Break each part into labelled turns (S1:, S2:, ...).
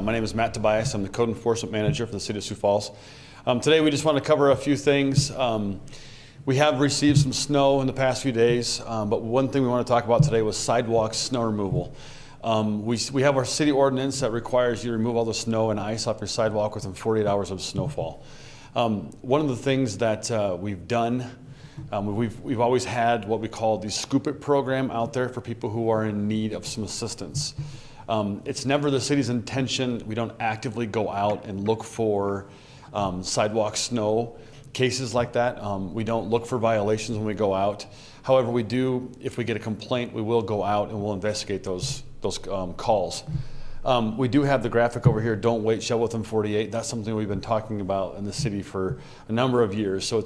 S1: My name is Matt Tobias. I'm the Code Enforcement Manager for the City of Sioux Falls. Today we just want to cover a few things. We have received some snow in the past few days, but one thing we want to talk about today was sidewalk snow removal. We have our city ordinance that requires you to remove all the snow and ice off your sidewalk within 48 hours of snowfall. One of the things that we've done, we've always had what we call the Scoop It program out there for people who are in need of some assistance. It's never the city's intention. We don't actively go out and look for sidewalk snow cases like that. We don't look for violations when we go out. However, we do, if we get a complaint, we will go out and we'll investigate those calls. We do have the graphic over here, don't wait, shovel within 48. That's something we've been talking about in the city for a number of years. So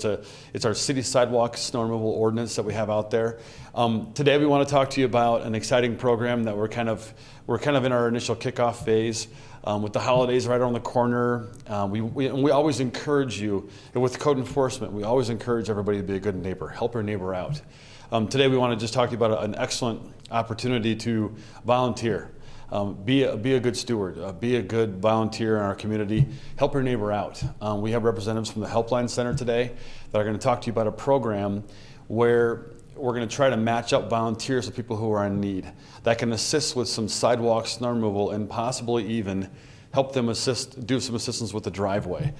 S1: it's our city sidewalk snow removal ordinance that we have out there. Today we want to talk to you about an exciting program that we're kind of in our initial kickoff phase. With the holidays right around the corner, we always encourage you, and with code enforcement, we always encourage everybody to be a good neighbor, help your neighbor out. Today we want to just talk to you about an excellent opportunity to volunteer. Be a good steward, be a good volunteer in our community, help your neighbor out. We have representatives from the Helpline Center today that are going to talk to you about a program where we're going to try to match up volunteers with people who are in need that can assist with some sidewalk snow removal and possibly even help them do some assistance with the driveway.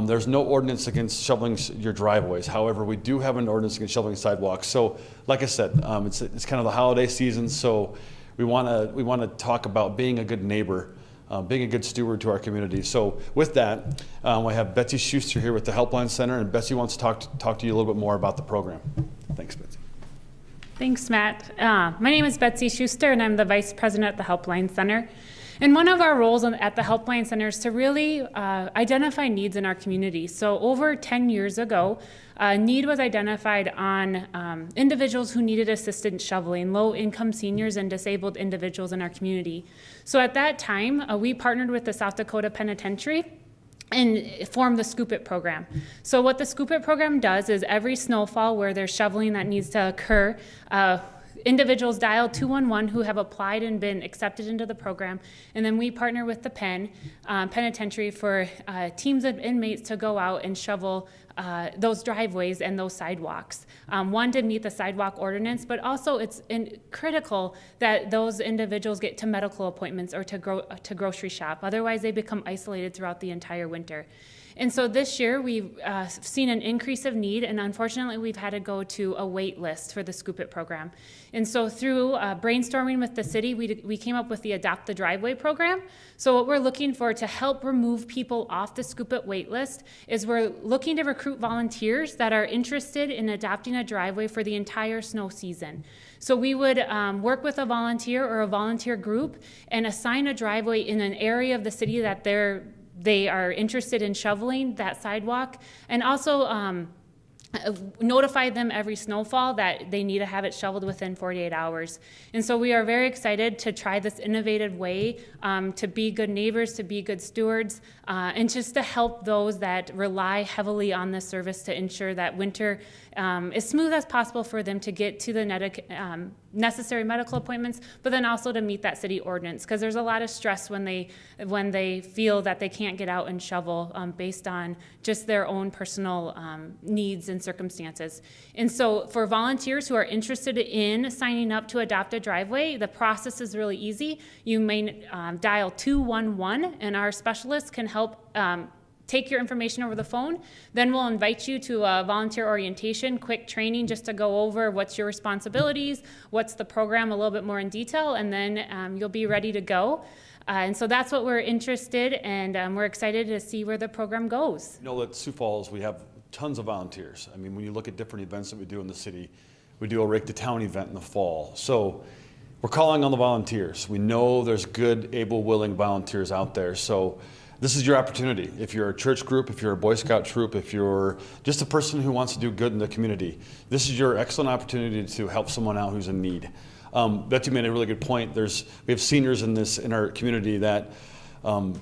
S1: There's no ordinance against shoveling your driveways. However, we do have an ordinance against shoveling sidewalks. So like I said, it's kind of the holiday season, so we want to talk about being a good neighbor, being a good steward to our community. So with that, I have Betsy Schuster here with the Helpline Center, and Betsy wants to talk to you a little bit more about the program. Thanks, Betsy.
S2: Thanks, Matt. My name is Betsy Schuster, and I'm the Vice President at the Helpline Center. And one of our roles at the Helpline Center is to really identify needs in our community. So over 10 years ago, a need was identified on individuals who needed assistance shoveling, low-income seniors and disabled individuals in our community. So at that time, we partnered with the South Dakota Penitentiary and form the Scoop It program. So what the Scoop It program does is every snowfall where there's shoveling that needs to occur, individuals dial 211 who have applied and been accepted into the program, and then we partner with the penitentiary for teams of inmates to go out and shovel those driveways and those sidewalks. One, to meet the sidewalk ordinance, but also it's critical that those individuals get to medical appointments or to grocery shop. Otherwise, they become isolated throughout the entire winter. And so this year we've seen an increase of need, and unfortunately we've had to go to a wait list for the Scoop It program. And so through brainstorming with the city, we came up with the Adopt the Driveway program. So what we're looking for to help remove people off the Scoop It wait list is we're looking to recruit volunteers that are interested in adopting a driveway for the entire snow season. So we would work with a volunteer or a volunteer group and assign a driveway in an area of the city that they are interested in shoveling that sidewalk, and also notify them every snowfall that they need to have it shoveled within 48 hours. And so we are very excited to try this innovative way to be good neighbors, to be good stewards, and just to help those that rely heavily on this service to ensure that winter as smooth as possible for them to get to the necessary medical appointments, but then also to meet that city ordinance, because there's a lot of stress when they feel that they can't get out and shovel based on just their own personal needs and circumstances. And so for volunteers who are interested in signing up to adopt a driveway, the process is really easy. You may dial 211 and our specialists can help take your information over the phone. Then we'll invite you to a volunteer orientation, quick training just to go over what's your responsibilities, what's the program a little bit more in detail, and then you'll be ready to go. And so that's what we're interested in, and we're excited to see where the program goes.
S1: You know, at Sioux Falls, we have tons of volunteers. I mean, when you look at different events that we do in the city, we do a Rake the Town event in the fall. So we're calling on the volunteers. We know there's good, able, willing volunteers out there. So this is your opportunity. If you're a church group, if you're a Boy Scout troop, if you're just a person who wants to do good in the community, this is your excellent opportunity to help someone out who's in need. Betsy made a really good point. We have seniors in our community that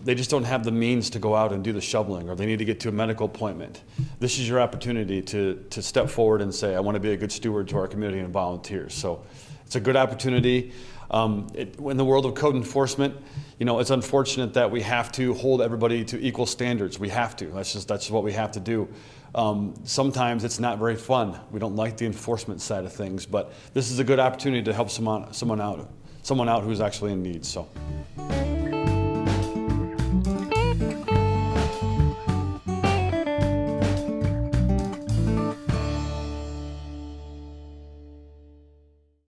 S1: they just don't have the means to go out and do the shoveling, or they need to get to a medical appointment. This is your opportunity to step forward and say, I want to be a good steward to our community and volunteers. So It's a good opportunity. In the world of code enforcement, it's unfortunate that we have to hold everybody to equal standards. We have to. That's what we have to do. Sometimes it's not very fun. We don't like the enforcement side of things, but this is a good opportunity to help someone out who's actually in need. So.